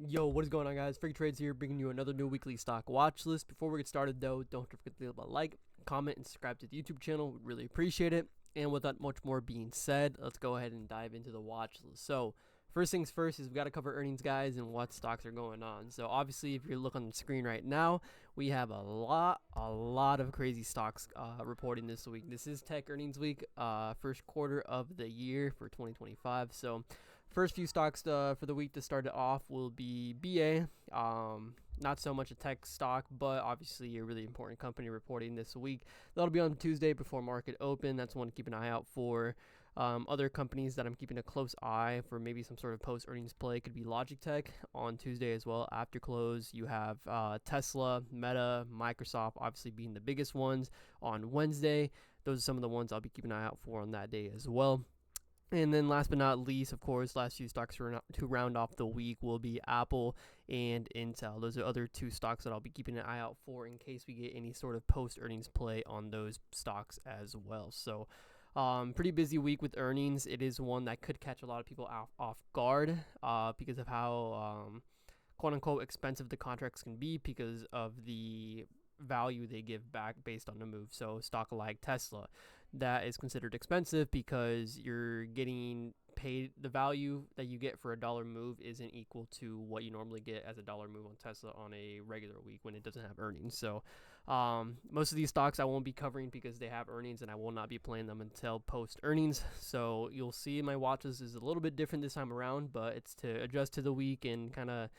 Yo, what is going on, guys? Freak Trades here, bringing you another new weekly stock watch list. Before we get started, though, don't forget to leave a like, comment, and subscribe to the YouTube channel. We'd really appreciate it. And without much more being said, let's go ahead and dive into the watch list. So, first things first is we got to cover earnings, guys, and what stocks are going on. So, obviously, if you look on the screen right now, we have a lot of crazy stocks reporting this week. This is tech earnings week, first quarter of the year for 2025. So, first few stocks for the week to start it off will be BA. Not so much a tech stock, but obviously a really important company reporting this week. That'll be on Tuesday before market open. That's one to keep an eye out for. Other companies that I'm keeping a close eye for maybe some sort of post-earnings play could be Logitech on Tuesday as well. After close, you have Tesla, Meta, Microsoft obviously being the biggest ones on Wednesday. Those are some of the ones I'll be keeping an eye out for on that day as well. And then last but not least, of course, last few stocks to round off the week will be Apple and Intel. Those are other two stocks that I'll be keeping an eye out for in case we get any sort of post-earnings play on those stocks as well. So pretty busy week with earnings. It is one that could catch a lot of people off guard because of how quote-unquote expensive the contracts can be because of the value they give back based on the move. So stock like Tesla, that is considered expensive because you're getting paid, the value that you get for a dollar move isn't equal to what you normally get as a dollar move on Tesla on a regular week when it doesn't have earnings. So most of these stocks I won't be covering because they have earnings, and I will not be playing them until post earnings. So you'll see my watches is a little bit different this time around, but it's to adjust to the week and kind of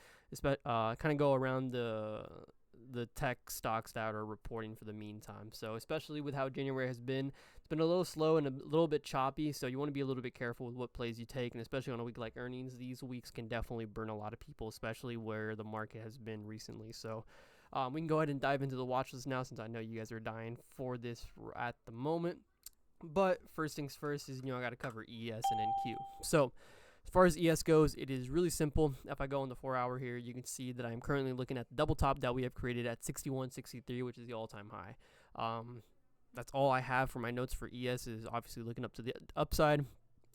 go around the tech stocks that are reporting for the meantime. So especially with how January has been, it's been a little slow and a little bit choppy, so you want to be a little bit careful with what plays you take, and especially on a week like earnings, these weeks can definitely burn a lot of people, especially where the market has been recently. So we can go ahead and dive into the watch list now, since I know you guys are dying for this at the moment. But first things first is, I got to cover ES and NQ. So as far as ES goes, it is really simple. If I go on the 4 hour here, you can see that I'm currently looking at the double top that we have created at 61.63, which is the all-time high. That's all I have for my notes for ES, is obviously looking up to the upside.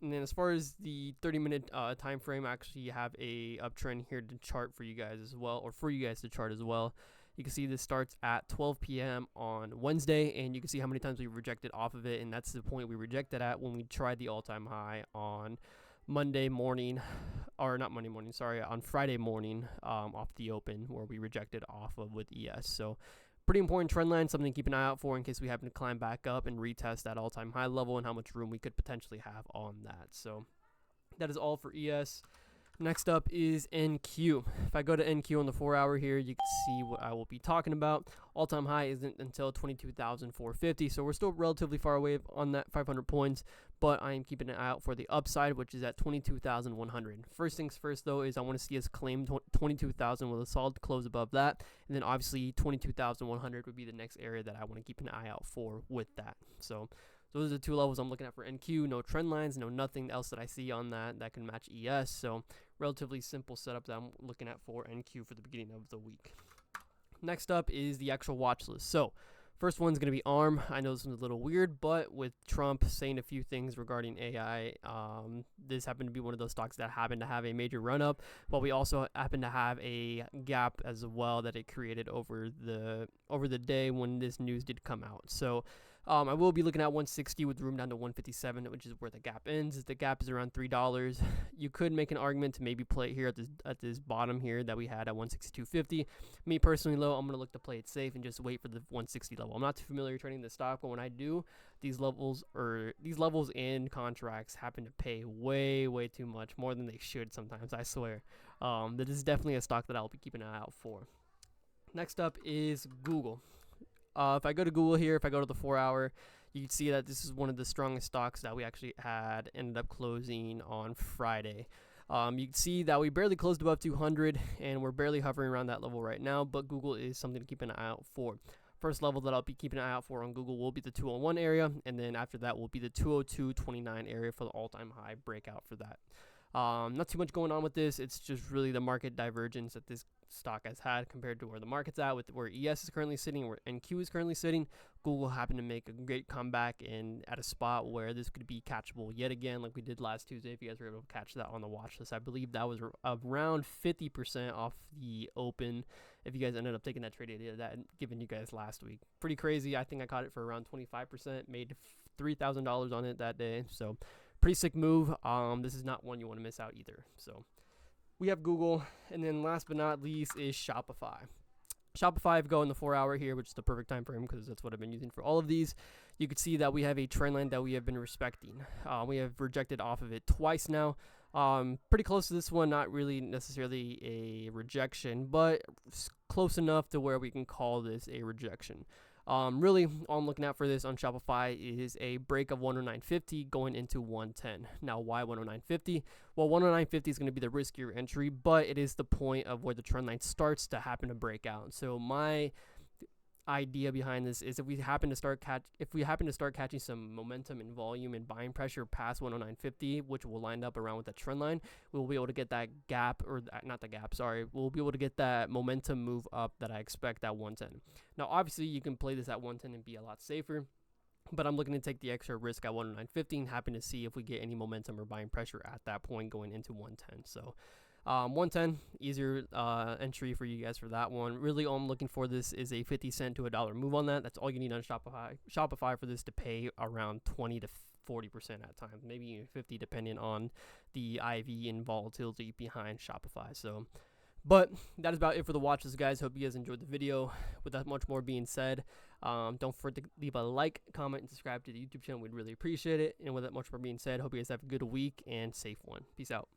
And then as far as the 30-minute time frame, I actually have a uptrend here to chart for you guys as well, or for you guys to chart as well. You can see this starts at 12 p.m. on Wednesday, and you can see how many times we rejected off of it, and that's the point we rejected at when we tried the all-time high on Monday morning, or not Monday morning, sorry, on Friday morning off the open, where we rejected off of with ES. So pretty important trend line, something to keep an eye out for in case we happen to climb back up and retest that all-time high level and how much room we could potentially have on that. So that is all for ES. Next up is NQ. If I go to NQ on the 4 hour here, you can see what I will be talking about. All-time high isn't until 22,450, so we're still relatively far away on that 500 points, but I am keeping an eye out for the upside, which is at 22,100. First things first, though, is I want to see us claim 22,000 with a solid close above that, and then obviously 22,100 would be the next area that I want to keep an eye out for with that. So those are the two levels I'm looking at for NQ. No trend lines, no nothing else that I see on that can match ES. So relatively simple setup that I'm looking at for NQ for the beginning of the week. Next up is the actual watch list. So first one's going to be ARM. I know this one's a little weird, but with Trump saying a few things regarding AI, this happened to be one of those stocks that happened to have a major run-up, but we also happen to have a gap as well that it created over the day when this news did come out. So I will be looking at 160 with room down to 157, which is where the gap ends. The gap is around $3. You could make an argument to maybe play it here at this bottom here that we had at 162.50. Me personally, though, I'm going to look to play it safe and just wait for the 160 level. I'm not too familiar trading the stock, but when I do, these levels in contracts happen to pay way too much, more than they should sometimes, I swear. This is definitely a stock that I'll be keeping an eye out for. Next up is Google. If I go to Google here, if I go to the 4 hour, you can see that this is one of the strongest stocks that we actually ended up closing on Friday. You can see that we barely closed above 200, and we're barely hovering around that level right now, but Google is something to keep an eye out for. First level that I'll be keeping an eye out for on Google will be the 201 area, and then after that will be the 202.29 area for the all-time high breakout for that. Not too much going on with this. It's just really the market divergence that this stock has had compared to where the market's at, with where ES is currently sitting, where NQ is currently sitting. Google happened to make a great comeback and at a spot where this could be catchable yet again, like we did last Tuesday. If you guys were able to catch that on the watch list, I believe that was around 50% off the open. If you guys ended up taking that trade idea that I'd given you guys last week, pretty crazy. I think I caught it for around 25%, made $3,000 on it that day. So pretty sick move. This is not one you want to miss out either. So we have Google, and then last but not least is Shopify. Shopify, if you go in the 4 hour here, which is the perfect time frame because that's what I've been using for all of these, you can see that we have a trend line that we have been respecting. We have rejected off of it twice now. Pretty close to this one, not really necessarily a rejection, but close enough to where we can call this a rejection. Really, all I'm looking at for this on Shopify is a break of 109.50 going into 110. Now, why 109.50? Well, 109.50 is going to be the riskier entry, but it is the point of where the trend line starts to happen to break out. So my idea behind this is if we happen to start catching some momentum and volume and buying pressure past 109.50, which will line up around with that trend line, we'll be able to get that gap, or not the gap, sorry, we'll be able to get that momentum move up that I expect at 110. Now, obviously, you can play this at 110 and be a lot safer, but I'm looking to take the extra risk at 109.50 and happen to see if we get any momentum or buying pressure at that point going into 110. So 110, easier entry for you guys for that one. Really, all I'm looking for this is a 50 cent to $1 move on that. That's all you need on Shopify for this to pay around 20 to 40% at times, maybe even 50 depending on the IV and volatility behind Shopify. So, but that is about it for the watch list, guys. Hope you guys enjoyed the video. With that much more being said, don't forget to leave a like, comment, and subscribe to the YouTube channel. We'd really appreciate it. And with that much more being said, hope you guys have a good week and safe one. Peace out.